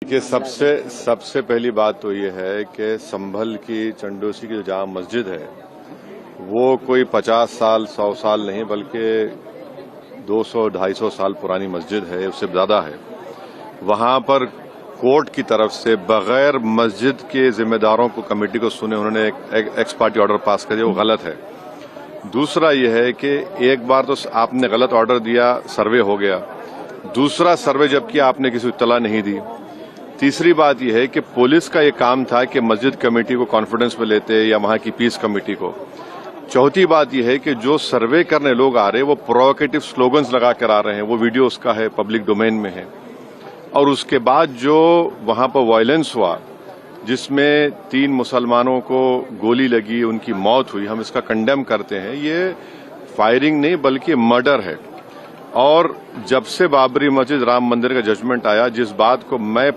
देखिए, सबसे पहली बात तो ये है कि संभल की चंडोसी की जो जामा मस्जिद है वो कोई 50 साल 100 साल नहीं बल्कि 200-250 साल पुरानी मस्जिद है, उससे ज्यादा है। वहां पर कोर्ट की तरफ से बगैर मस्जिद के जिम्मेदारों को कमेटी को सुने उन्होंने एक एक्स पार्टी ऑर्डर पास कर दिया, वो गलत है। दूसरा ये है कि एक बार तो आपने गलत ऑर्डर दिया, सर्वे हो गया। दूसरा सर्वे जब किया आपने किसी को इत्तला नहीं दी। तीसरी बात यह है कि पुलिस का ये काम था कि मस्जिद कमेटी को कॉन्फिडेंस में लेते या वहां की पीस कमेटी को। चौथी बात यह है कि जो सर्वे करने लोग आ रहे हैं वो प्रोवोकेटिव स्लोगन्स लगा कर आ रहे हैं, वो वीडियो उसका है, पब्लिक डोमेन में है। और उसके बाद जो वहां पर वायलेंस हुआ जिसमें 3 मुसलमानों को गोली लगी, उनकी मौत हुई, हम इसका कंडेम करते हैं। ये फायरिंग नहीं बल्कि मर्डर है। और जब से बाबरी मस्जिद राम मंदिर का जजमेंट आया, जिस बात को मैं